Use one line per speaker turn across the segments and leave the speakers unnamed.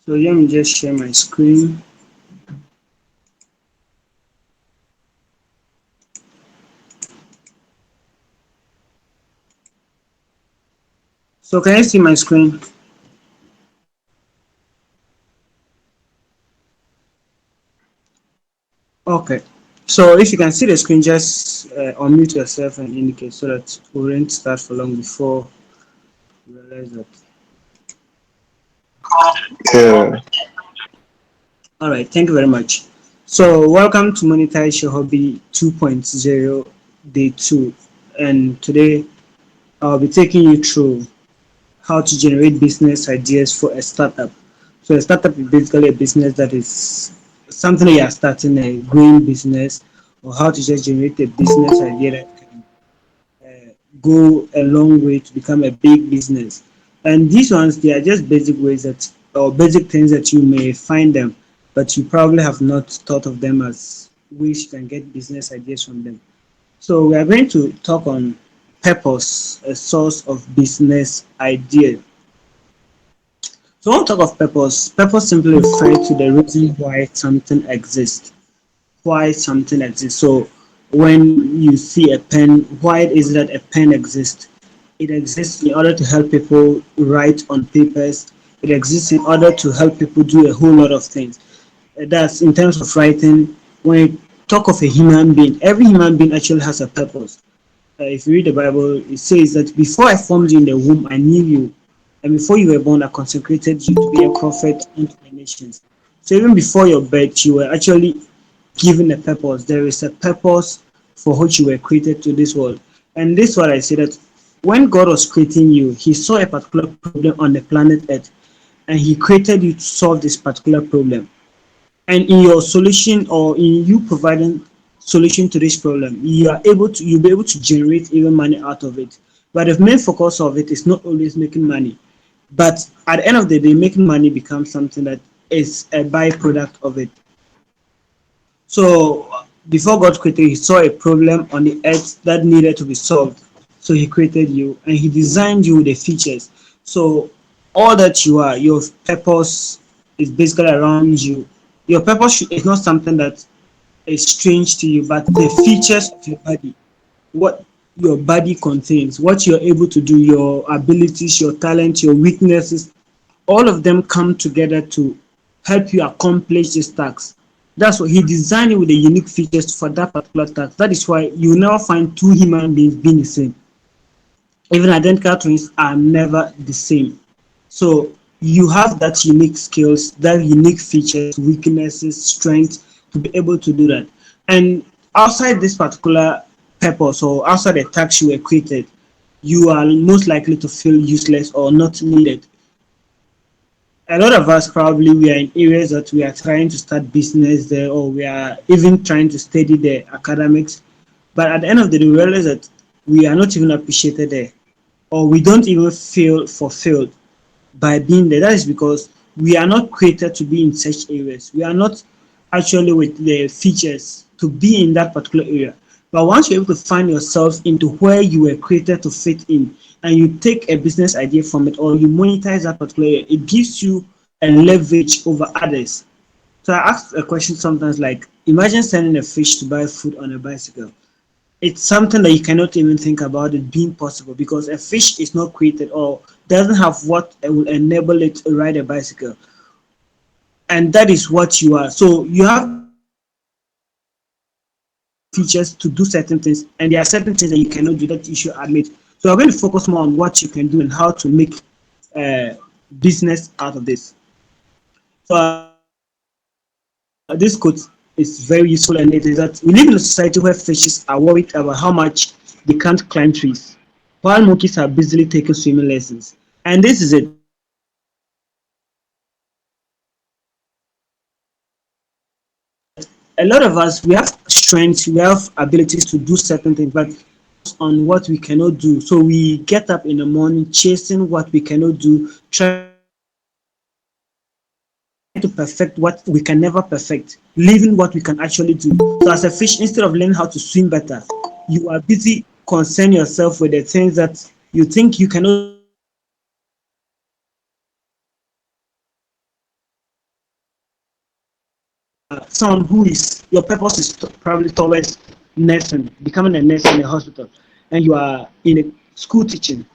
So let me just share my screen. So can you see my screen? Okay. So if you can see the screen, just unmute yourself and indicate so that we won't start for long before we realize that.
Yeah.
All right. Thank you very much. So welcome to Monetize Your Hobby 2.0 Day 2. And today I'll be taking you through how to generate business ideas for a startup. So a startup is basically a business that is something that you are starting, a growing business, or how to just generate a business idea that can go a long way to become a big business. And these ones, they are just basic ways that, or basic things that you may find them, but you probably have not thought of them as ways you can get business ideas from them. So we are going to talk on purpose, a source of business idea. So when we talk of purpose, purpose simply refers to the reason why something exists. Why something exists. So when you see a pen, why is it that a pen exists? It exists in order to help people write on papers. It exists in order to help people do a whole lot of things. That's in terms of writing. When you talk of a human being, every human being actually has a purpose. If you read the Bible, it says that before I formed you in the womb, I knew you. And before you were born, I consecrated you to be a prophet unto the nations. So even before your birth, you were actually given a purpose. There is a purpose for which you were created to this world. And this is what I say that when God was creating you, He saw a particular problem on the planet Earth, and He created you to solve this particular problem. And in your solution, or in you providing solution to this problem, you'll be able to generate even money out of it. But the main focus of it is not always making money, but at the end of the day, making money becomes something that is a byproduct of it. So before God created, He saw a problem on the earth that needed to be solved. So He created you, and He designed you with the features. So all that you are, your purpose is basically around you. Your purpose is not something that is strange to you, but the features of your body, what your body contains, what you're able to do, your abilities, your talent, your weaknesses, all of them come together to help you accomplish this task. That's what He designed it with the unique features for that particular task. That is why you will never find two human beings being the same. Even identical twins are never the same. So you have that unique skills, that unique features, weaknesses, strength to be able to do that. And outside this particular purpose, or outside the task you were created, you are most likely to feel useless or not needed. A lot of us probably we are in areas that we are trying to start business there, or we are even trying to study the academics, but at the end of the day we realize that we are not even appreciated there, or we don't even feel fulfilled by being there. That is because we are not created to be in such areas. We are not actually with the features to be in that particular area. But once you're able to find yourself into where you were created to fit in, and you take a business idea from it, or you monetize that particular area, it gives you a leverage over others. So I ask a question sometimes like, imagine sending a fish to buy food on a bicycle. It's something that you cannot even think about it being possible, because a fish is not created or doesn't have what will enable it to ride a bicycle, and that is what you are. So you have features to do certain things, and there are certain things that you cannot do that you should admit. So we're going to focus more on what you can do and how to make uh, business out of this. So this quote is very useful, and it is that we live in a society where fishes are worried about how much they can't climb trees, while monkeys are busily taking swimming lessons. And this is it. A lot of us, we have strengths, we have abilities to do certain things, but on what we cannot do. So we get up in the morning chasing what we cannot do, trying to perfect what we can never perfect, leaving what we can actually do. So as a fish, instead of learning how to swim better, you are busy concern yourself with the things that you think you cannot someone who is your purpose is probably towards nursing, becoming a nurse in a hospital, and you are in a school teaching,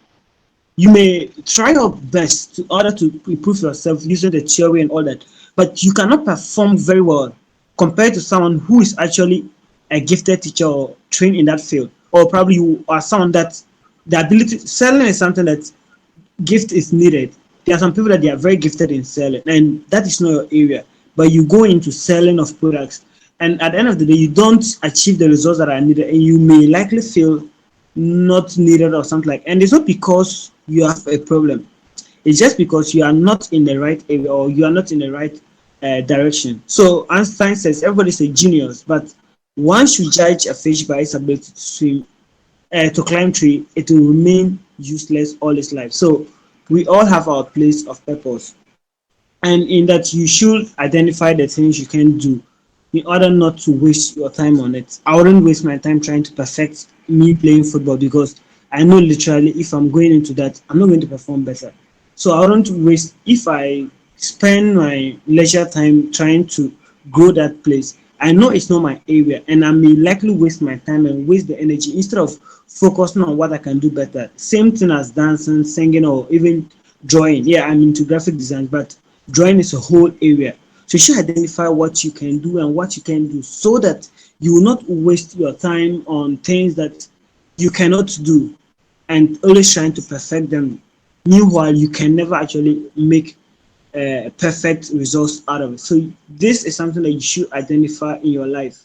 you may try your best to order to improve yourself using the theory and all that, but you cannot perform very well compared to someone who is actually a gifted teacher or trained in that field, or probably you are someone that the ability selling is something that gift is needed. There are some people that they are very gifted in selling, and that is not your area. But you go into selling of products, and at the end of the day, you don't achieve the results that are needed, and you may likely feel not needed or something like. And it's not because you have a problem. It's just because you are not in the right area or you are not in the right direction. So Einstein says everybody's a genius, but once you judge a fish by its ability to swim, to climb tree, it will remain useless all its life. So we all have our place of purpose, and in that you should identify the things you can do in order not to waste your time on it. I wouldn't waste my time trying to perfect me playing football because I know literally if I'm going into that, I'm not going to perform better. So I wouldn't waste if I spend my leisure time trying to grow that place. I know it's not my area, and I may likely waste my time and waste the energy instead of focusing on what I can do better. Same thing as dancing, singing, or even drawing. Yeah, I'm into graphic design, but drawing is a whole area. So you should identify what you can do and what you can do so that you will not waste your time on things that you cannot do and always trying to perfect them. Meanwhile, you can never actually make perfect results out of it. So this is something that you should identify in your life.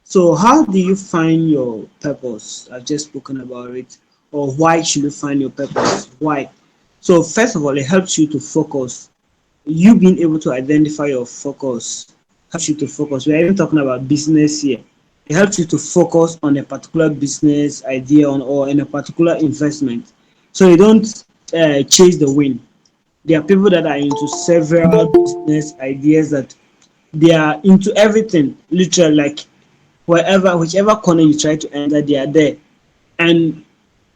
So how do you find your purpose? I've just spoken about it. Or why should you find your purpose? Why? So first of all, it helps you to focus. You being able to identify your focus helps you to focus. We're even talking about business here. It helps you to focus on a particular business idea on or in a particular investment. So you don't chase the wind. There are people that are into several business ideas that they are into everything, literally like wherever, whichever corner you try to enter, they are there. And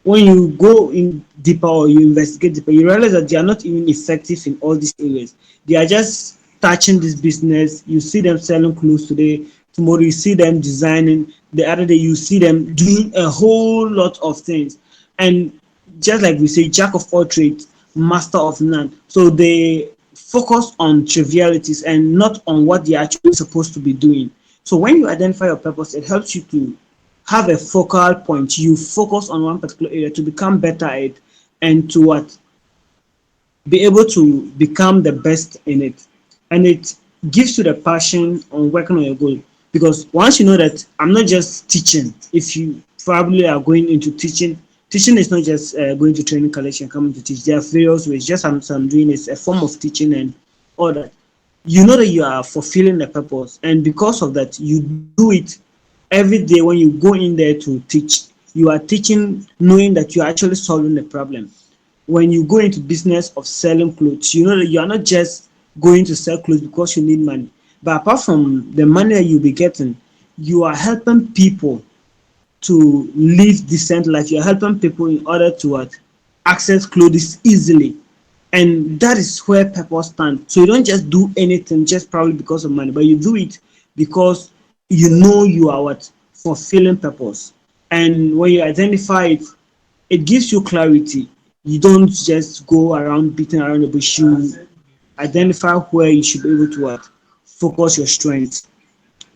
when you go in deeper or you investigate deeper, you realize that they are not even effective in all these areas. They are just touching this business. You see them selling clothes today, tomorrow you see them designing, the other day you see them doing a whole lot of things. And just like we say, jack of all trades, master of none. So they focus on trivialities and not on what they're actually supposed to be doing. So when you identify your purpose, it helps you to have a focal point. You focus on one particular area to become better at it and to what? Be able to become the best in it. And it gives you the passion on working on your goal. Because once you know that I'm not just teaching, if you probably are going into teaching, teaching is not just going to training college and coming to teach. There are various ways. Just as I'm doing is a form of teaching and all that. You know that you are fulfilling the purpose, and because of that, you do it every day when you go in there to teach. You are teaching knowing that you are actually solving the problem. When you go into business of selling clothes, you know that you are not just going to sell clothes because you need money, but apart from the money that you'll be getting, you are helping people to live decent life. You're helping people in order to what? Access clothes easily. And that is where purpose stands. So you don't just do anything just probably because of money, but you do it because you know you are what? Fulfilling purpose. And when you identify it, it gives you clarity. You don't just go around beating around the bush. You identify where you should be able to what? Focus your strengths.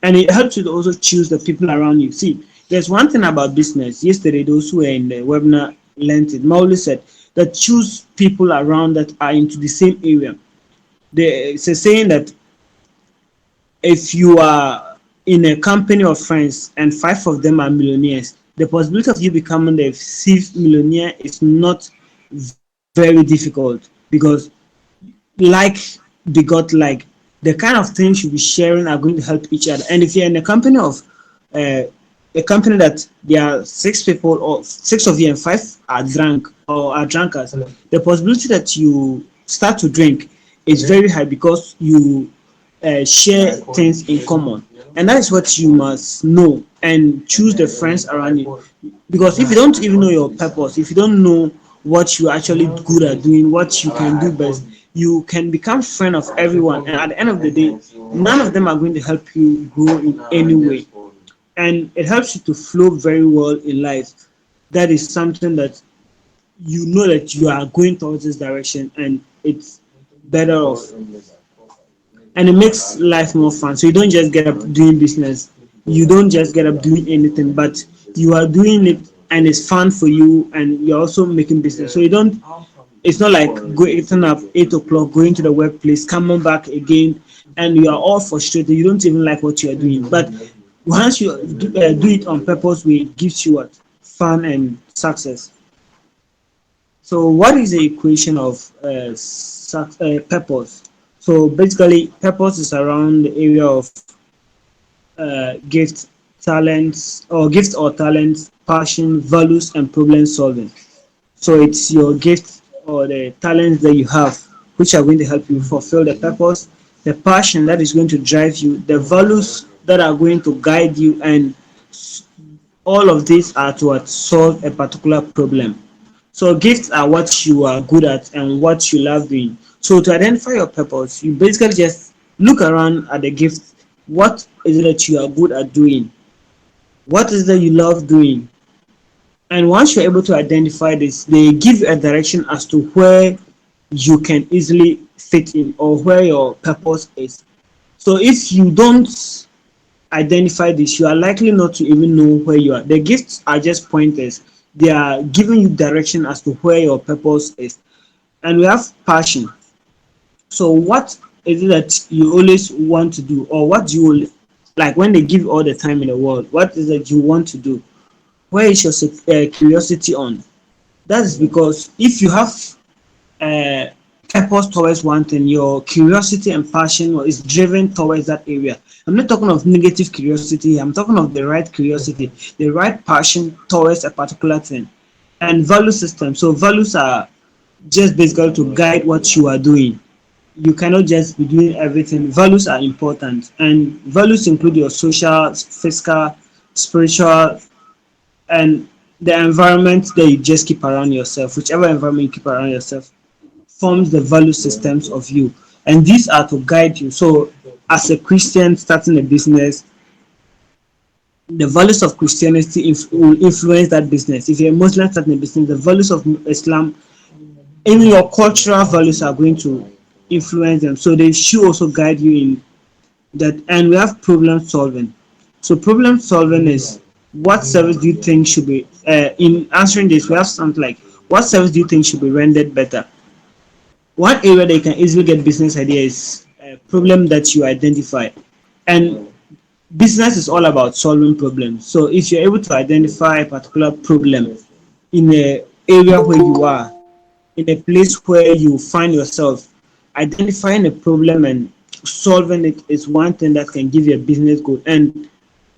And it helps you to also choose the people around you. See, there's one thing about business. Yesterday, those who were in the webinar learned it. Mauli said that choose people around that are into the same area. It's a saying that if you are in a company of friends and five of them are millionaires, the possibility of you becoming the fifth millionaire is not very difficult because like begot like, the kind of things you'll be sharing are going to help each other. And if you're in a company of uh, a company that there are six people or six of you and five are drunk or are drunkards, the possibility that you start to drink is very high because you share things in common. And that is what you must know and choose the friends around you. Because if you don't even know your purpose, if you don't know what you're actually good at doing, what you can do best, you can become friend of everyone. And at the end of the day, none of them are going to help you grow in any way. And it helps you to flow very well in life. That is something that you know that you are going towards this direction and it's better off, and it makes life more fun. So you don't just get up doing business, you don't just get up doing anything, but you are doing it and it's fun for you, and you're also making business. So you don't, it's not like getting up 8 o'clock, going to the workplace, coming back again, and you are all frustrated. You don't even like what you are doing. But once you do it on purpose, it gives you what? Fun and success. So, what is the equation of purpose? So, basically, purpose is around the area of gift or talents, passion, values, and problem solving. So, it's your gift or the talents that you have which are going to help you fulfill the purpose, the passion that is going to drive you, the values that are going to guide you, and all of these are to solve a particular problem. So gifts are what you are good at and what you love doing. So to identify your purpose, you basically just look around at the gifts. What is it that you are good at doing? What is it that you love doing? And once you're able to identify this, they give a direction as to where you can easily fit in or where your purpose is. So if you don't identify this, you are likely not to even know where you are. The gifts are just pointers. They are giving you direction as to where your purpose is. And we have passion. So what is it that you always want to do, or what do you like when they give you all the time in the world? What is it you want to do? Where is your curiosity on? That is because if you have uh, purpose towards one thing, your curiosity and passion is driven towards that area. I'm not talking of negative curiosity, I'm talking of the right curiosity, the right passion towards a particular thing. And value system. So values are just basically to guide what you are doing. You cannot just be doing everything. Values are important, and values include your social, physical, spiritual, and the environment that you just keep around yourself. Whichever environment you keep around yourself forms the value systems of you, and these are to guide you. So as a Christian starting a business, the values of Christianity will influence that business. If you're a Muslim starting a business, the values of Islam, even your cultural values are going to influence them. So they should also guide you in that. And we have problem solving. So problem solving is, what service do you think should be in answering this, we have something like, what service do you think should be rendered better? One area that you can easily get business idea is a problem that you identify. And business is all about solving problems. So if you're able to identify a particular problem in a area where you are, in a place where you find yourself, identifying a problem and solving it is one thing that can give you a business goal. And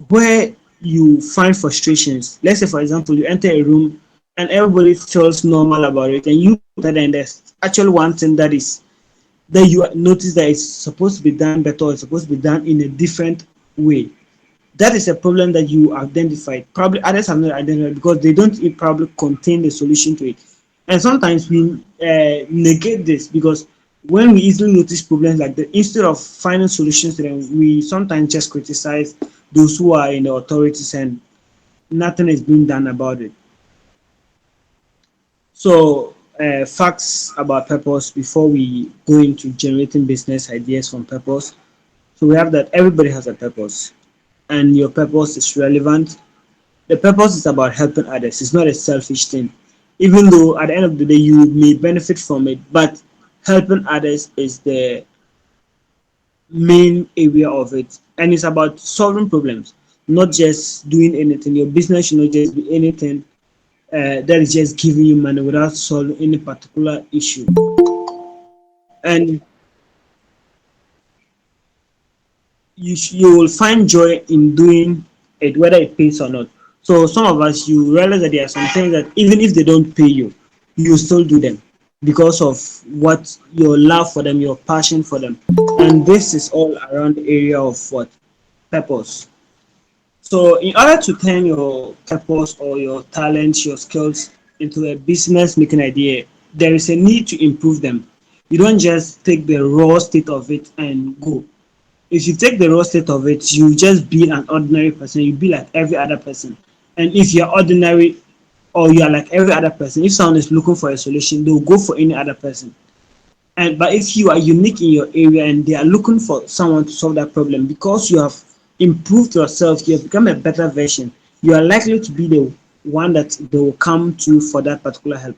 where you find frustrations, let's say for example you enter a room and everybody feels normal about it, and you put that, and there's actually one thing that you notice that it's supposed to be done better, or it's supposed to be done in a different way. That is a problem that you identified. Probably others have not identified because they don't probably contain the solution to it. And sometimes we negate this because when we easily notice problems like that, instead of finding solutions to them, we sometimes just criticize those who are in the authorities, and nothing is being done about it. So, facts about purpose before we go into generating business ideas from purpose. So, we have that everybody has a purpose, and your purpose is relevant. The purpose is about helping others, it's not a selfish thing. Even though at the end of the day you may benefit from it, but helping others is the main area of it. And it's about solving problems, not just doing anything. Your business should not just be anything that is just giving you money without solving any particular issue. And you will find joy in doing it, whether it pays or not. So some of us, you realize that there are some things that even if they don't pay you, you still do them because of what your love for them, your passion for them. And this is all around the area of what? Purpose. So in order to turn your purpose or your talents, your skills into a business making idea, there is a need to improve them. You don't just take the raw state of it and go. if you take the raw state of it, you just be an ordinary person. You be like every other person. And if you're ordinary or you are like every other person, if someone is looking for a solution, they'll go for any other person. And but if you are unique in your area and they are looking for someone to solve that problem, because you have improved yourself, you have become a better version, you are likely to be the one that they will come to for that particular help.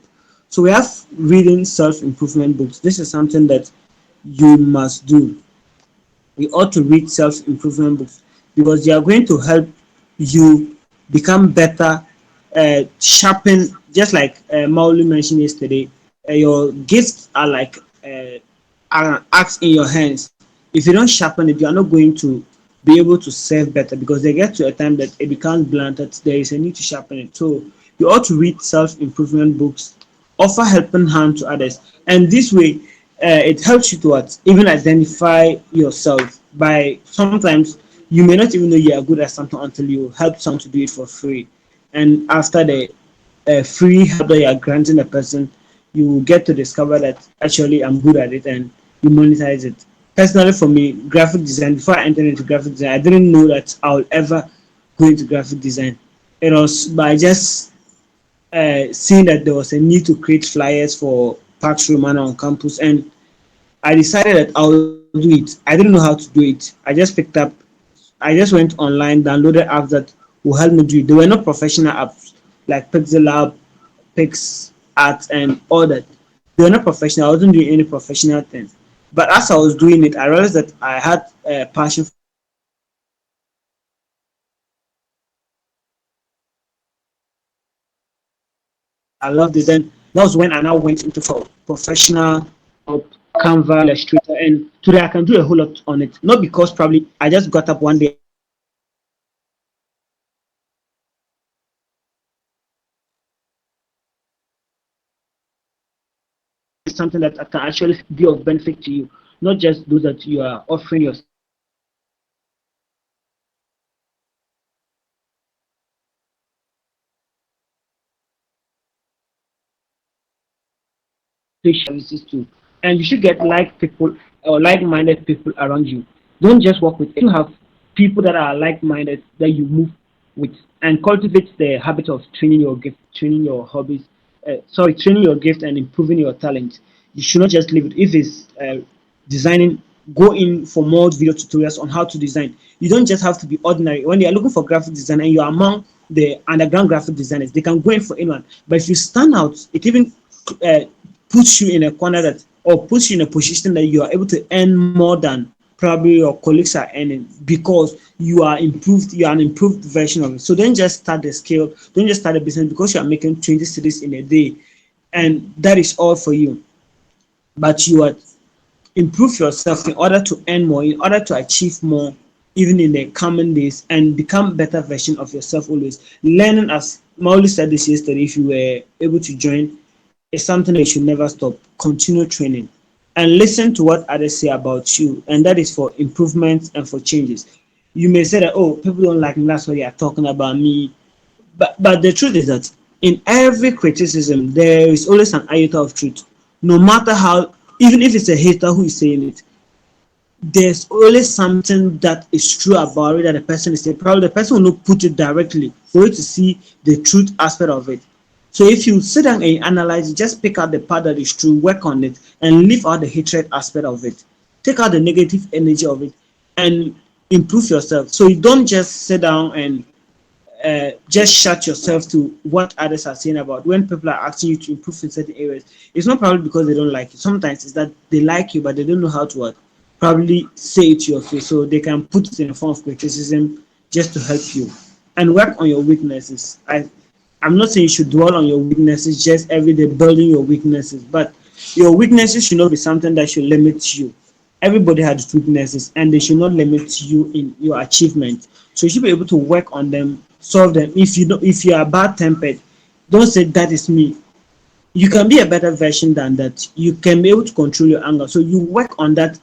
So we have reading self-improvement books. This is something that you must do. You ought to read self-improvement books because they are going to help you become better, sharpen, just like Mauli mentioned yesterday. Your gifts are like an axe in your hands. If you don't sharpen it, you are not going to be able to serve better because they get to a time that it becomes blunt, that there is a need to sharpen it. So you ought to read self-improvement books, offer helping hand to others, and this way it helps you to what, even identify yourself. By sometimes you may not even know you are good at something until you help someone to do it for free, and after the free help that you are granting a person, you get to discover that actually I'm good at it, and you monetize it. Personally, for me, graphic design, before I entered into graphic design, I didn't know that I would ever go into graphic design. It was by just seeing that there was a need to create flyers for Pax Romana on campus, and I decided that I'll do it. I didn't know how to do it. I just went online, downloaded apps that will help me do it. They were not professional apps like Pixel Lab, Pix Art, and all that. They were not professional. I wasn't doing any professional things. But as I was doing it, I realized that I had a passion for it, and I loved it. Then that was when I now went into for professional Canva, Illustrator, and today I can do a whole lot on it. Not because probably I just got up one day and decided that I want to learn graphic design. No, it's because I realized that this is something that can actually be of benefit to you, not just those that you are offering your services to. So I realized that services too. And you should get like people or like-minded people around you. Don't just work with. You have people that are like-minded that you move with, and cultivate the habit of training your gift, training your hobbies. Training your gift and improving your talent. You should not just leave it. If it's designing, go in for more video tutorials on how to design. You don't just have to be ordinary. When they are looking for graphic design and you are among the underground graphic designers, they can go in for anyone. But if you stand out, it even uh, puts you in a corner that, or puts you in a position that you are able to earn more than probably your colleagues are earning, because you are an improved version of it. So don't just start the scale, don't just start a business because you are making 20 cities in a day and that is all for you. But you are improve yourself in order to earn more, in order to achieve more, even in the coming days, and become better version of yourself always. Learning, as Mauli said this yesterday, if you were able to join, is something that you should never stop. Continue training and listen to what others say about you, and that is for improvement and for changes. You may say that, oh, people don't like me, that's why they are talking about me. But the truth is that in every criticism, there is always an iota of truth. No matter how, even if it's a hater who is saying it, there's always something that is true about it that the person is saying. Probably the person will not put it directly for you to see the truth aspect of it. So if you sit down and analyze it, just pick out the part that is true, work on it, and leave out the hatred aspect of it. Take out the negative energy of it and improve yourself. So you don't just sit down and just shut yourself to what others are saying about. When people are asking you to improve in certain areas, it's not probably because they don't like you. Sometimes it's that they like you but they don't know how to what, probably say it to your face, so they can put it in a form of criticism just to help you. And work on your weaknesses. I'm not saying you should dwell on your weaknesses just every day, building your weaknesses, but your weaknesses should not be something that should limit you. Everybody has weaknesses and they should not limit you in your achievement. So you should be able to work on them, solve them. If you are bad tempered, don't say that is me. You can be a better version than that. You can be able to control your anger. So you work on that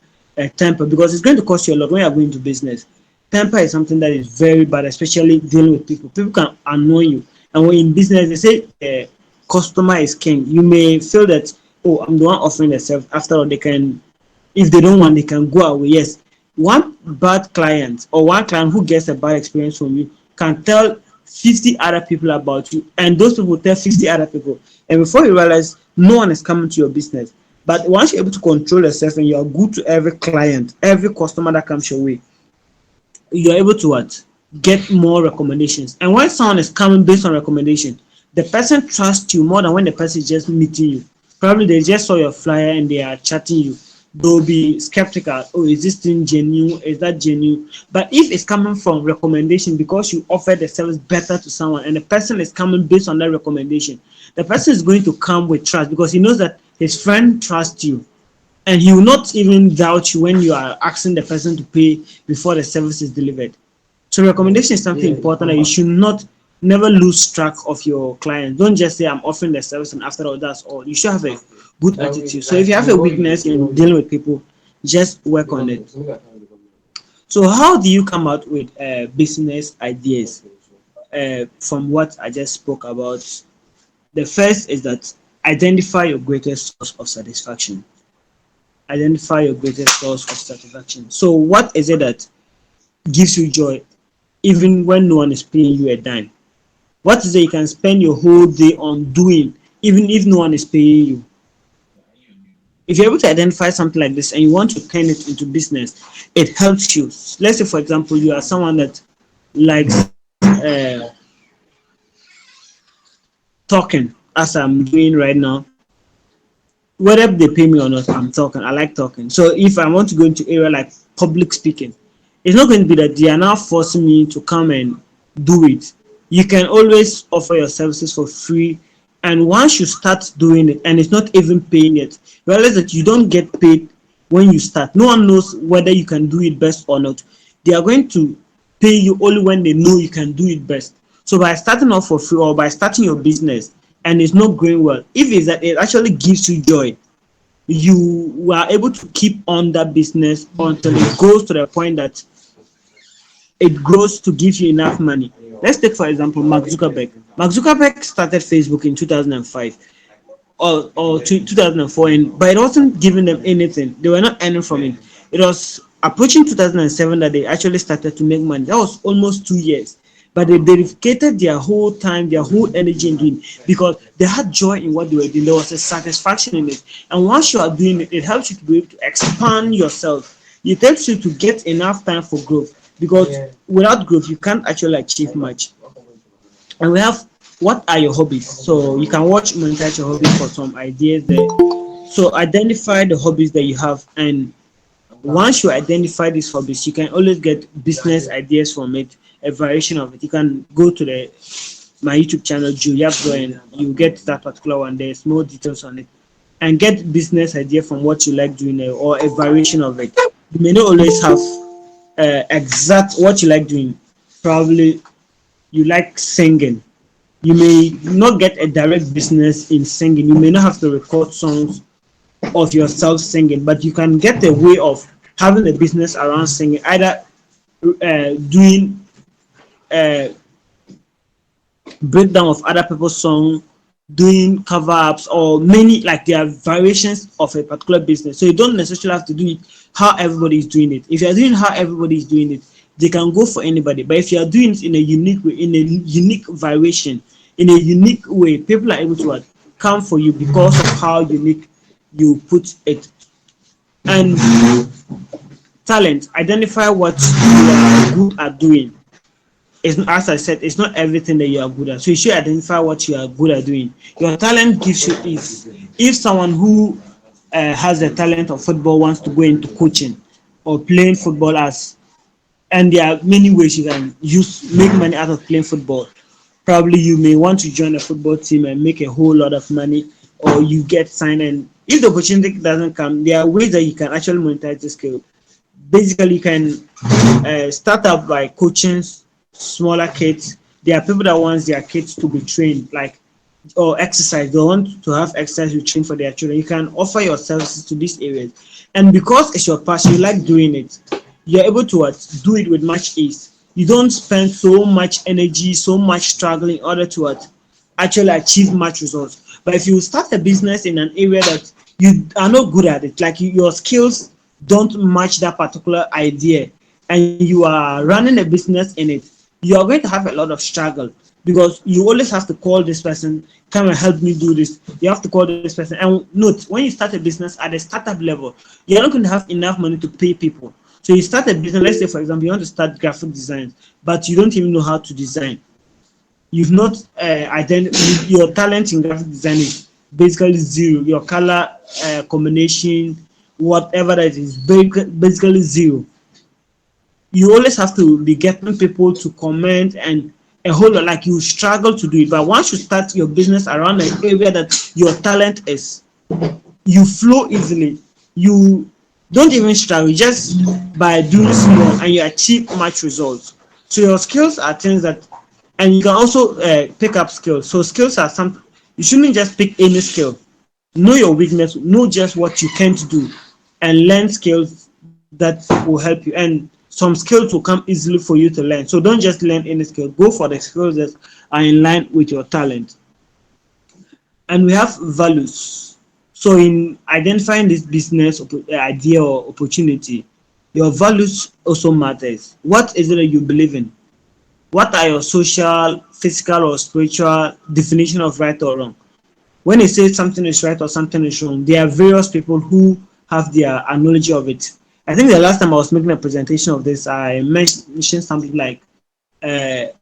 temper, because it's going to cost you a lot when you are going to business. Temper is something that is very bad, especially dealing with people. People can annoy you. And when in business, they say customer is king. You may feel that, oh, I'm the one offering the service. After all, they can, if they don't want, they can go away. Yes, one bad client or one client who gets a bad experience from you can tell 50 other people about you, and those people tell 50 other people, and before you realize, no one is coming to your business. But once you're able to control yourself and you're good to every client, every customer that comes your way, you're able to what, get more recommendations. And when someone is coming based on recommendation, the person trusts you more than when the person is just meeting you. Probably they just saw your flyer and they are chatting you. They'll be skeptical. Oh, is this thing genuine? Is that genuine? But if it's coming from recommendation because you offer the service better to someone and the person is coming based on that recommendation, the person is going to come with trust because he knows that his friend trusts you, and he will not even doubt you when you are asking the person to pay before the service is delivered. So recommendation is something important that you should not never lose track of your client. Don't just say I'm offering the service and after all that's all. You should have a good attitude. So if you have a weakness in dealing with people, just work on it. So how do you come out with business ideas from what I just spoke about? The first is that identify your greatest source of satisfaction. Identify your greatest source of satisfaction. So what is it that gives you joy even when no one is paying you a dime? What is it you can spend your whole day on doing even if no one is paying you? If you're able to identify something like this and you want to turn it into business, it helps you. Let's say, for example, you are someone that likes talking, as I'm doing right now. Whether they pay me or not, I'm talking. I like talking. So if I want to go into area like public speaking, it's not going to be that they are now forcing me to come and do it. You can always offer your services for free, and once you start doing it and it's not even paying it, realize that you don't get paid when you start. No one knows whether you can do it best or not. They are going to pay you only when they know you can do it best. So by starting off for free or by starting your business and it's not going well, if it's that it actually gives you joy, you are able to keep on that business until it goes to the point that it grows to give you enough money. Let's take for example Mark Zuckerberg. Mark Zuckerberg started Facebook in 2005 or 2004, and but it wasn't giving them anything. They were not earning from it. It was approaching 2007 that they actually started to make money. That was almost 2 years. But they dedicated their whole time, their whole energy in doing it because they had joy in what they were doing. There was a satisfaction in it. And once you are doing it, it helps you to be able to expand yourself. It helps you to get enough time for growth because without growth, you can't actually achieve much. And we have what are your hobbies? So you can watch Monetize Your Hobbies for some ideas there. So identify the hobbies that you have, and once you identify these hobbies, you can always get business ideas from it, a variation of it. You can go to the my YouTube channel, Yapzor, and you get that particular one. There's more details on it, and get business idea from what you like doing or a variation of it. You may not always have exact what you like doing. Probably you like singing. You may not get a direct business in singing. You may not have to record songs of yourself singing, but you can get a way of having a business around singing, either doing a breakdown of other people's song, doing cover ups, or many like there are variations of a particular business. So you don't necessarily have to do it how everybody is doing it. If you're doing how everybody is doing it, they can go for anybody. But if you are doing it in a unique way, in a unique variation, in a unique way, people are able to come for you because of how unique you put it. And talent, identify what you are good at doing. It's, as I said, it's not everything that you are good at. So you should identify what you are good at doing. Your talent gives you, if someone who has the talent of football wants to go into coaching or playing football, as and there are many ways you can make money out of playing football. Probably you may want to join a football team and make a whole lot of money, or you get signed. And if the opportunity doesn't come, there are ways that you can actually monetize the skill. Basically, you can start up by coaching smaller kids. There are people that want their kids to be trained, like or exercise. They want to have exercise routine for their children. You can offer your services to these areas, and because it's your passion, you like doing it, you're able to do it with much ease. You don't spend so much energy, so much struggling in order to actually achieve much results. But if you start a business in an area that you are not good at it, like your skills don't match that particular idea, and you are running a business in it, you are going to have a lot of struggle, because you always have to call this person, come and help me do this. You have to call this person. And note, when you start a business at the startup level, you're not going to have enough money to pay people. So you start a business, let's say for example, you want to start graphic design, but you don't even know how to design. You've not identified your talent in graphic design is basically zero. Your color combination, whatever that is, basically zero. You always have to be getting people to comment and a whole lot, like you struggle to do it. But once you start your business around an area that your talent is, you flow easily. You don't even struggle just by doing small, and you achieve much results. So your skills are things that, and you can also pick up skills. So skills are some, you shouldn't just pick any skill. Know your weakness, know just what you can't do, and learn skills that will help you. And some skills will come easily for you to learn. So don't just learn any skill. Go for the skills that are in line with your talent. And we have values. So in identifying this business idea or opportunity, your values also matters. What is it that you believe in? What are your social, physical, or spiritual definition of right or wrong? When they say something is right or something is wrong, there are various people who have their knowledge of it. I think the last time I was making a presentation of this, I mentioned something like, if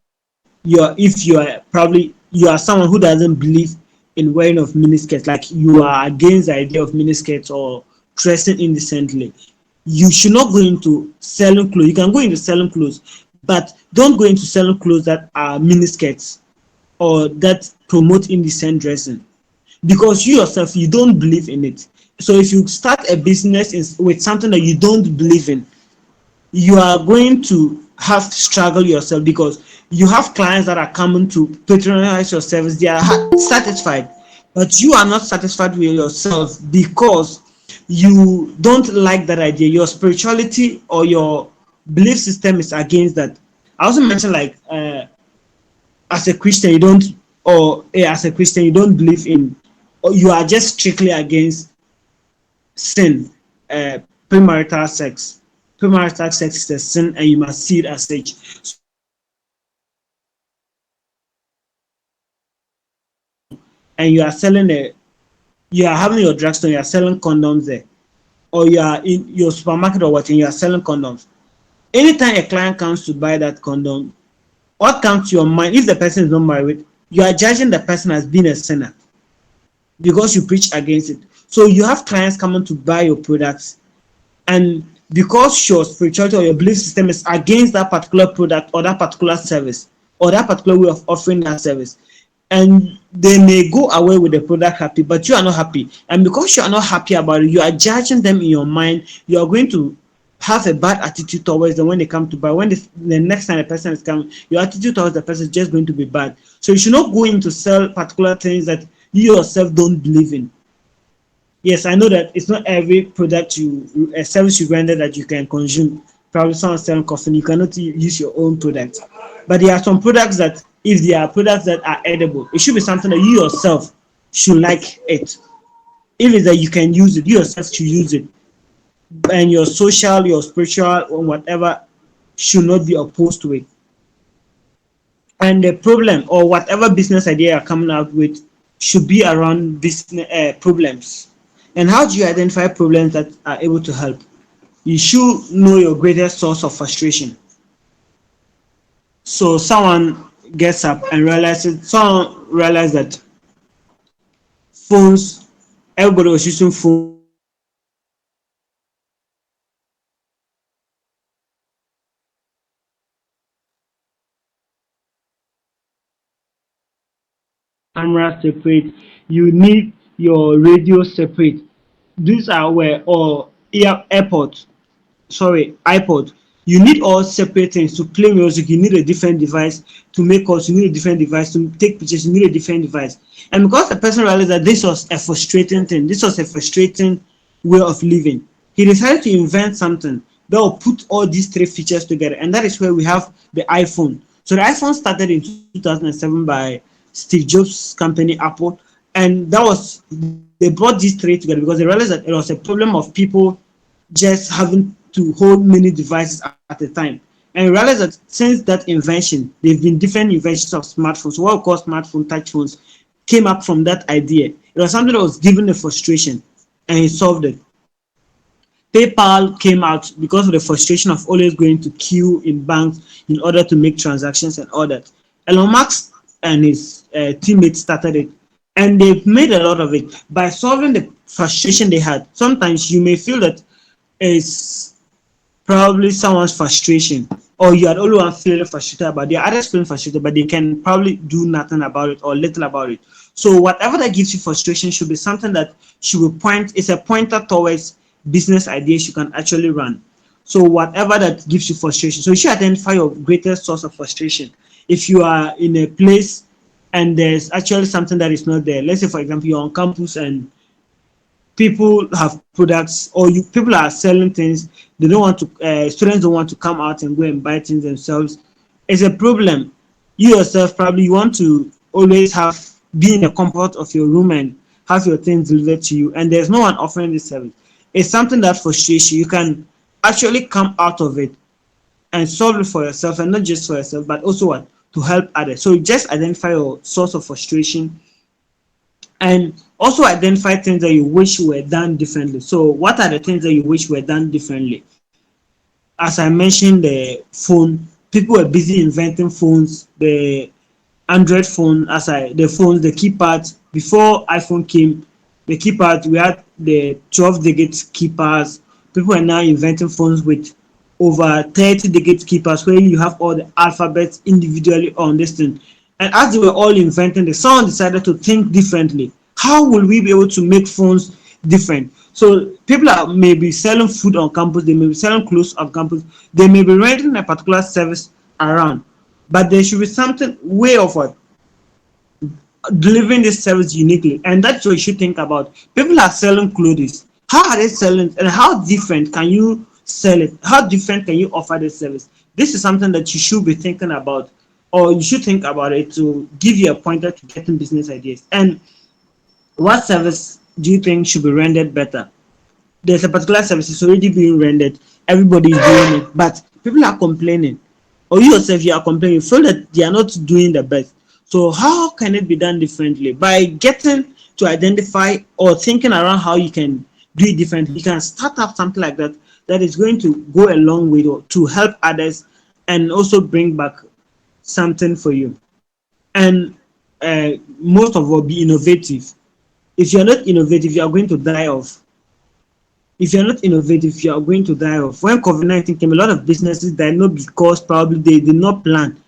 you are probably, you are someone who doesn't believe in wearing of miniskirts, like you are against the idea of miniskirts or dressing indecently, you should not go into selling clothes. You can go into selling clothes, but don't go into selling clothes that are miniskirts or that promote indecent dressing, because you yourself, you don't believe in it. So if you start a business with something that you don't believe in, you are going to have to struggle yourself, because you have clients that are coming to patronize your service. They are satisfied, but you are not satisfied with yourself because you don't like that idea. Your spirituality or your belief system is against that. I also mentioned like, as a Christian, you don't, or as a Christian, you don't believe in, or you are just strictly against sin, uh, premarital sex. Premarital sex is a sin, and you must see it as such. So you are selling and you are selling you are having your drugstore, you are selling condoms there, or you are in your supermarket or what, and you are selling condoms. Anytime a client comes to buy that condom, what comes to your mind, if the person is not married, you are judging the person as being a sinner because you preach against it. So you have clients coming to buy your products, and because your spirituality or your belief system is against that particular product or that particular service or that particular way of offering that service, and they may go away with the product happy, but you are not happy, and because you are not happy about it, you are judging them in your mind. You are going to have a bad attitude towards them when they come to buy. When the next time the person is coming, your attitude towards the person is just going to be bad. So you should not go in to sell particular things that you yourself don't believe in. Yes, I know that it's not every product a service you render that you can consume. Probably someone selling coffee, you cannot use your own product. But there are some products that, if there are products that are edible, it should be something that you yourself should like it. If it's that you can use it, you yourself should use it. And your social, your spiritual, or whatever should not be opposed to it. And the problem or whatever business idea you're coming out with should be around business problems. And how do you identify problems that are able to help? You should know your greatest source of frustration. So someone gets up and realizes that phones, everybody was using phones in the past, and they were using phones camera separate, you need your radio separate. These are where, or airpods, sorry, iPod. You need all separate things to play music. You need a different device to make calls. You need a different device to take pictures. You need a different device. And because the person realized that this was a frustrating thing, this was a frustrating way of living, he decided to invent something that will put all these three features together. And that is where we have the iPhone. So the iPhone started in 2007 by Steve Jobs' company, Apple. And that was, they brought these three together because they realized that it was a problem of people just having to hold many devices at a time. And you realize that since that invention, there have been different inventions of smartphones. What we call smartphone, touch phones, came up from that idea. It was something that was given a frustration, and he solved it. PayPal came out because of the frustration of always going to queue in banks in order to make transactions and all that. Elon Musk and his teammates started it, and they've made a lot of it by solving the frustration they had. Sometimes you may feel that it's probably someone's frustration, or you had only one feeling frustrated about it. The others feeling frustrated, but they can probably do nothing about it or little about it. So whatever that gives you frustration should be something that should be point. It's a pointer towards business ideas you can actually run. So whatever that gives you frustration, so you should identify your greatest source of frustration. If you are in a place and there's actually something that is not there, let's say for example you're on campus and people have products, or people are selling things, they don't want to students don't want to come out and go and buy things themselves. It's a problem. You yourself probably want to always have be in the comfort of your room and have your things delivered to you, and there's no one offering this service. It's something that frustrates you. You can actually come out of it and solve it for yourself, and not just for yourself but also what, to help others. So just identify your source of frustration, and also identify things that you wish were done differently. So what are the things that you wish were done differently? As I mentioned, the phone, people were busy inventing phones, the Android phone, the phones, the keypads. Before iPhone came, the keypad, we had the 12-digit keypads. People are now inventing phones with over 30-digit keypads where you have all the alphabets individually on this thing. And as they were all inventing this, someone decided to think differently. How will we be able to make phones different? So people are maybe selling food on campus, they may be selling clothes on campus, they may be renting a particular service around, but there should be something way of what, delivering this service uniquely, and that's what you should think about. People are selling clothes. How are they selling, and how different can you sell it? How different can you offer this service? This is something that you should be thinking about, or you should think about it to give you a pointer to getting business ideas. And what service do you think should be rendered better? There's a particular service, it's already being rendered, everybody is doing it, but people are complaining, or you yourself you are complaining, you feel that they are not doing the best. So how can it be done differently? By getting to identify or thinking around how you can do it differently, you can start up something like that that is going to go a long way to help others and also bring back something for you. And most of all, be innovative. If you're not innovative, you are going to die off. If you're not innovative, you are going to die off. When COVID-19 came, a lot of businesses died not because probably they did not plan.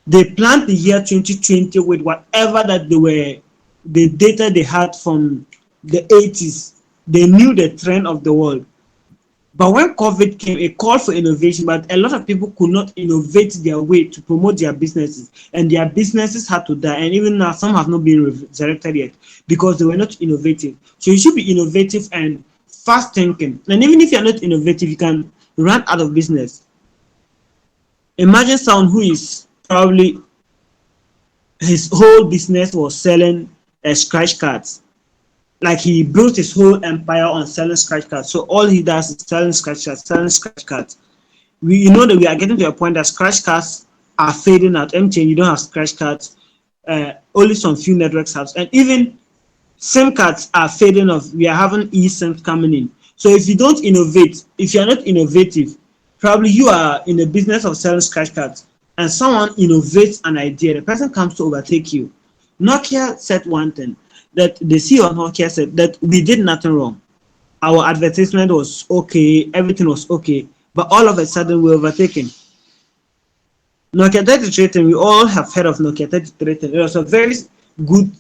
They planned the year 2020 with whatever that the data they had from the 80s. They knew the trend of the world. But when COVID came, it called for innovation, but a lot of people could not innovate their way to promote their businesses, and their businesses had to die. And even now, some have not been resurrected yet because they were not innovative. So you should be innovative and fast thinking. And even if you're not innovative, you can run out of business. Imagine someone who is probably his whole business was selling scratch cards. Like he built his whole empire on selling scratch cards. So all he does is selling scratch cards, selling scratch cards. You know that we are getting to a point that scratch cards are fading out. MTN, you don't have scratch cards. Only some few networks have, and even SIM cards are fading off. We are having eSIMs coming in. So if you don't innovate, if you are not innovative, probably you are in the business of selling scratch cards, and someone innovates an idea, the person comes to overtake you. Nokia said one thing, that the CEO of Nokia said that we did nothing wrong. Our advertisement was okay, everything was okay, but all of a sudden we were overtaken. Nokia 3310, we all have heard of Nokia 3310. It was a very good,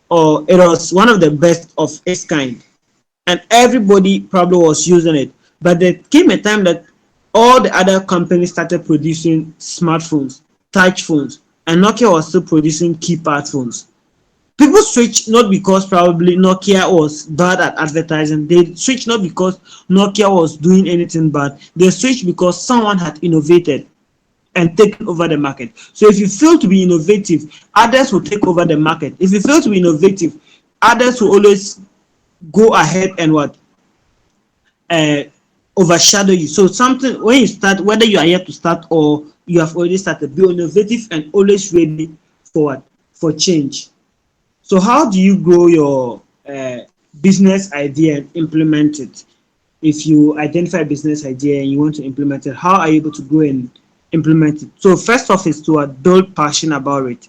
or it was one of the best of its kind, and everybody probably was using it. But there came a time that all the other companies started producing smartphones, touch phones, and Nokia was still producing keypad phones. People switched not because probably Nokia was bad at advertising. They switched not because Nokia was doing anything bad. They switched because someone had innovated and taken over the market. So if you fail to be innovative, others will take over the market. If you fail to be innovative, others will always go ahead and what, uh, overshadow you. So something when you start, whether you are yet to start or you have already started, be innovative and always ready for what? For change. So how do you grow your business idea and implement it? If you identify a business idea and you want to implement it, how are you able to go and implement it? So first off is to build passion about it.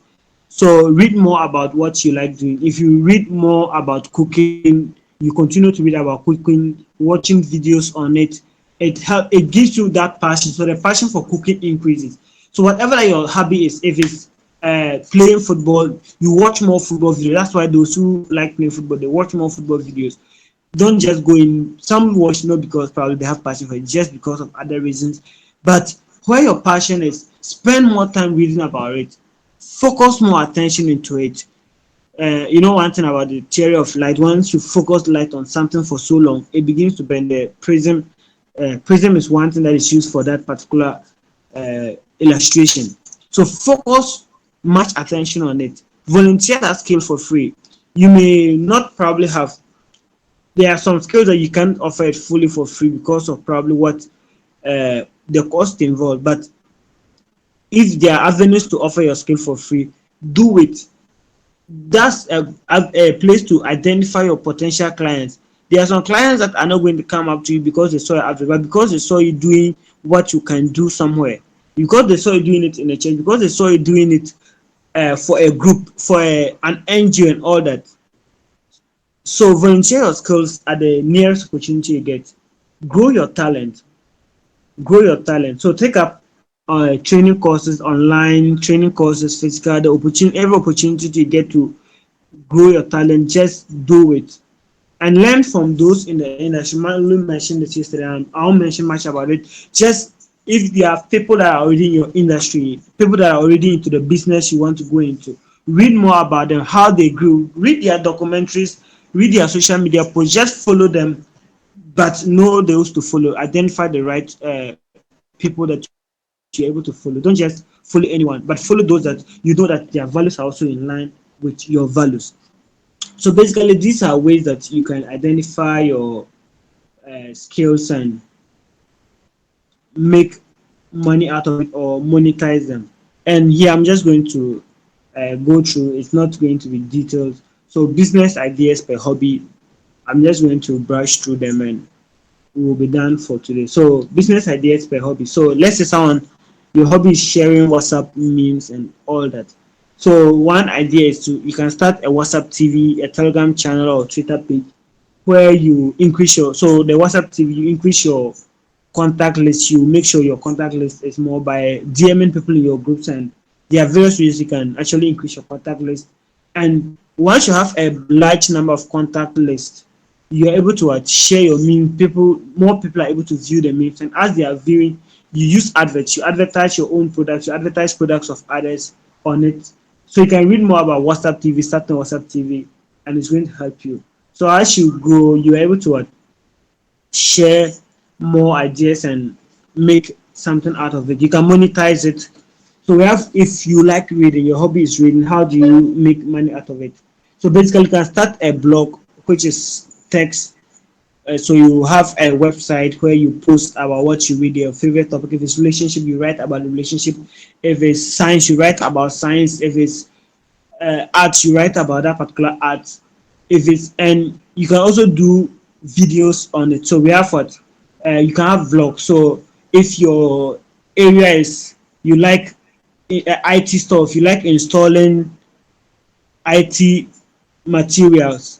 So read more about what you like doing. If you read more about cooking, you continue to read about cooking, watching videos on it. It gives you that passion. So the passion for cooking increases. So whatever that your hobby is, if it's playing football, you watch more football videos. That's why those who like playing football, they watch more football videos. Don't just go in. Some watch not because probably they have passion for it, just because of other reasons. But where your passion is, spend more time reading about it. Focus more attention into it. One thing about the theory of light, once you focus light on something for so long, it begins to bend. The prism. Prism is one thing that is used for that particular illustration. So focus much attention on it. Volunteer that skill for free. You may not probably have, there are some skills that you can't offer it fully for free because of probably what the cost involved. But if there are avenues to offer your skill for free, do it. That's a place to identify your potential clients. There are some clients that are not going to come up to you because they saw your advert, but because they saw you doing what you can do somewhere, because they saw you doing it in a church, because they saw you doing it for a group, for an NGO and all that. So volunteer your skills at the nearest opportunity you get. Grow your talent. Grow your talent. So take up training courses, online training courses, physical. The opportunity, every opportunity you get to grow your talent, just do it and learn from those in the industry. Malu mentioned this yesterday, and I won't mention much about it. Just if there are people that are already in your industry, people that are already into the business you want to go into, read more about them, how they grew, read their documentaries, read their social media posts, just follow them, but know those to follow. Identify the right people that you're able to follow. Don't just follow anyone, but follow those that you know that their values are also in line with your values. So basically, these are ways that you can identify your skills and make money out of it or monetize them. And here I'm just going to go through. It's not going to be detailed. So business ideas per hobby. I'm just going to brush through them and we will be done for today. So business ideas per hobby. So let's say someone, your hobby is sharing WhatsApp memes and all that. So one idea is to, you can start a WhatsApp TV, a Telegram channel or Twitter page where you increase your, so the WhatsApp TV, you increase your contact list. You make sure your contact list is more by DMing people in your groups, and there are various ways you can actually increase your contact list. And once you have a large number of contact lists, you're able to share your meme. More people are able to view the memes, and as they are viewing, you use adverts. You advertise your own products. You advertise products of others on it. So you can read more about WhatsApp TV, starting WhatsApp TV, and it's going to help you. So as you grow, you're able to share more ideas and make something out of it. You can monetize it. So we have, if you like reading, your hobby is reading, how do you make money out of it? So basically, you can start a blog, which is text. So you have a website where you post about what you read, your favorite topic. If it's relationship, you write about the relationship. If it's science, you write about science. If it's art, you write about that particular art. If it's, and you can also do videos on it. So we have what you can have vlogs. So if your area is, you like IT stuff, you like installing IT materials,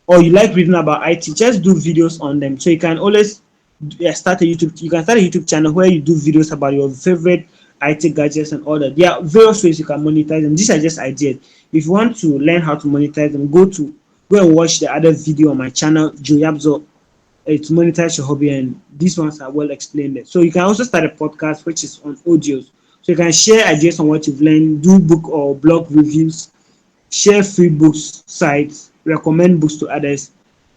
or you like reading about IT, just do videos on them. So you can always start a YouTube. You can start a YouTube channel where you do videos about your favorite IT gadgets and all that. There are various ways you can monetize them. These are just ideas. If you want to learn how to monetize them, go and watch the other video on my channel, Yapzor. It's monetize your hobby, and these ones are well explained there. So you can also start a podcast which is on audios. So you can share ideas on what you've learned, do book or blog reviews, share free books sites, recommend books to others,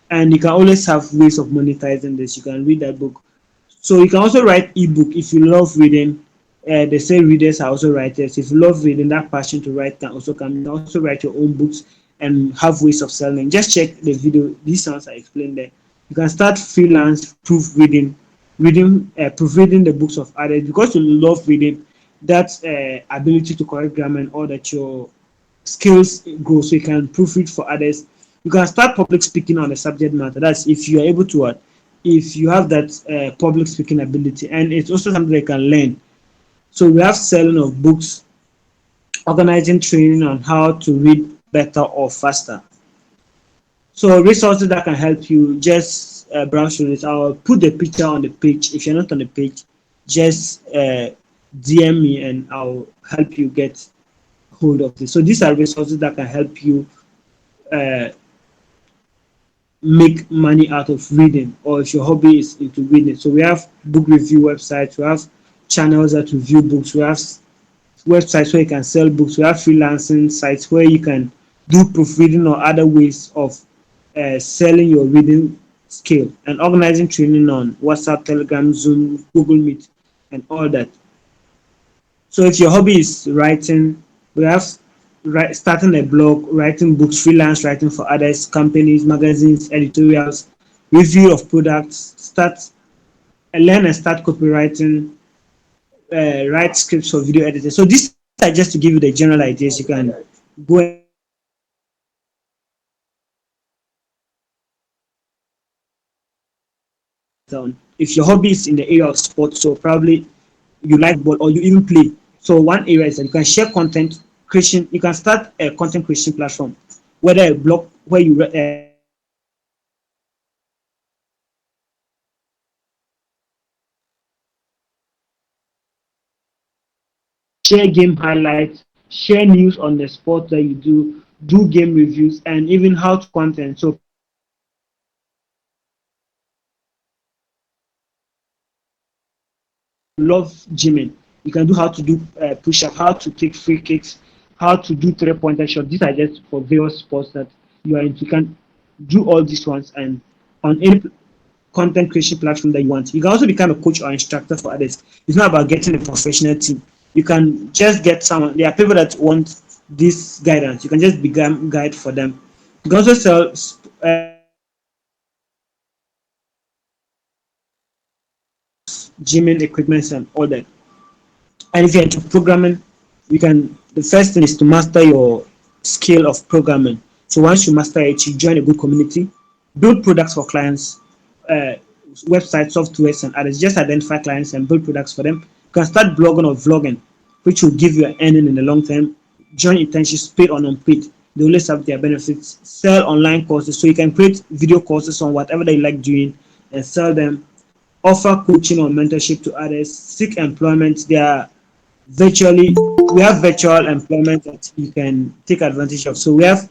and you can always have ways of monetizing this. You can read that book. So you can also write ebook if you love reading. They say readers are also writers. If you love reading, that passion to write can also come. You can also write your own books and have ways of selling. Just check the video. These ones I explained there. You can start freelance proofreading. reading, proofreading the books of others because you love reading. That ability to correct grammar and all that your skills grow, so you can proofread for others. You can start public speaking on the subject matter. That's if you are able to if you have that public speaking ability, and it's also something they can learn. So we have selling of books, organizing training on how to read better or faster. So resources that can help you, just browse through this. I'll put the picture on the page. If you're not on the page, just DM me and I'll help you get hold of this. So these are resources that can help you uh, make money out of reading, or if your hobby is into reading. So we have book review websites, we have channels that review books, we have websites where you can sell books, we have freelancing sites where you can do proofreading or other ways of selling your reading skill, and organizing training on WhatsApp, Telegram, Zoom, Google Meet, and all that. So if your hobby is writing, we have starting a blog, writing books, freelance writing for others, companies, magazines, editorials, review of products, learn and start copywriting, write scripts for video editing. So these are just to give you the general ideas. You can go and check them out and if your hobby is in the area of sports, so probably you like football or you even play. So one area is that you can share content creation. You can start a content creation platform, whether a blog where you share game highlights, share news on the sport that you do game reviews, and even how to content. So love gymming. You can do how to do push up, how to take free kicks, how to do 3 pointer shot. These are just for various sports that you are into. You can do all these ones and on any content creation platform that you want. You can also become a coach or instructor for others. It's not about getting a professional team. You can just get someone. There are people that want this guidance. You can just become guide for them. You can also sell gymming equipment and all that. And if you're into programming, you can. The first thing is to master your skill of programming. So once you master it, you join a good community, build products for clients, uh, websites, softwares, and others. Just identify clients and build products for them. You can start blogging or vlogging, which will give you an earning in the long term. Join internships, paid or unpaid. They always have their benefits. Sell online courses, so you can create video courses on whatever they like doing and sell them. Offer coaching or mentorship to others. Seek employment. There are virtually we have virtual employment that you can take advantage of. So we have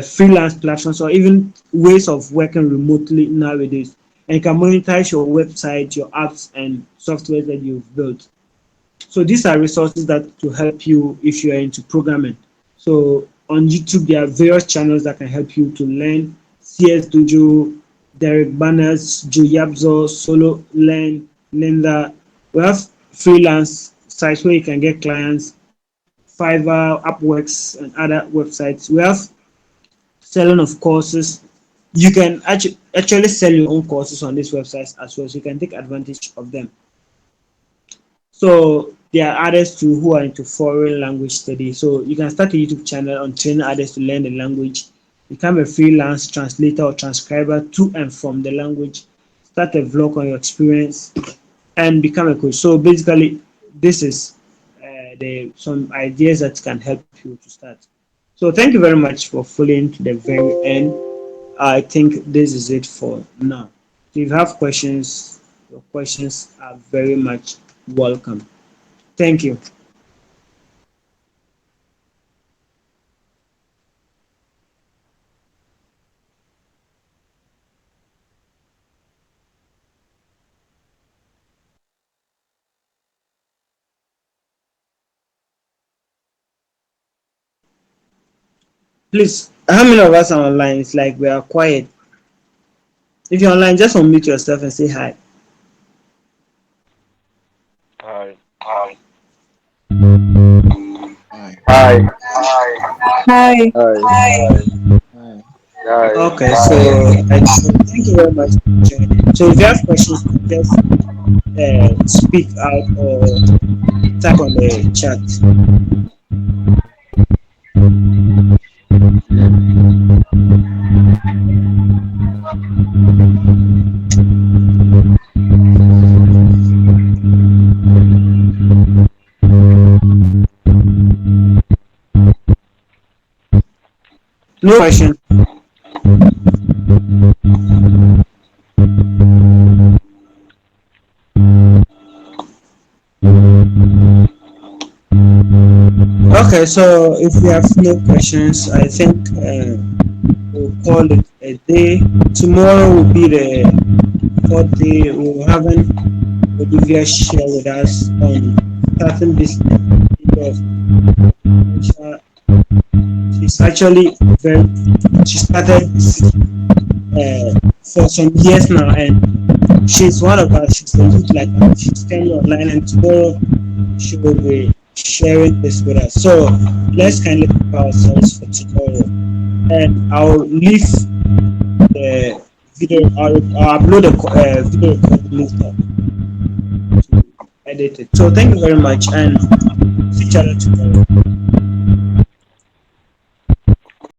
freelance platforms or even ways of working remotely nowadays, and you can monetize your website, your apps, and software that you've built. So these are resources that to help you if you are into programming. So on YouTube, there are various channels that can help you to learn CS Dojo, Derek Banners, Joe Yapzor, Solo Learn, Linda. We have freelance sites where you can get clients, Fiverr, Upworks, and other websites. We have selling of courses. You can actually sell your own courses on these websites as well, so you can take advantage of them. So there are others too who are into foreign language study. So you can start a YouTube channel on training others to learn the language. Become a freelance translator or transcriber to and from the language. Start a vlog on your experience and become a coach. So basically, this is the some ideas that can help you to start. So thank you very much for following to the very end. I think this is it for now. If you have questions, your questions are very much welcome. Thank you. Please, how many of us are online? It's like we are quiet. If you're online, just unmute yourself and say hi.
Hi.
Hi.
Hi.
Hi.
Hi.
Hi.
Hi.
Okay, so thank you very much. joining. So if you have questions, you can just speak out or type on the chat. No question. Okay, so if we have no questions, I think we'll call it a day. Tomorrow will be the fourth day. We'll have an Olivia share with us on starting business. Because she's actually very. She started this for some years now, and she's one of us. She's a youth like us. She's staying online, and tomorrow she will be sharing this with us. So let's kindly prepare ourselves for tomorrow. And I'll leave the video. I'll upload the video recording later to edit it. So thank you very much, and see each other tomorrow.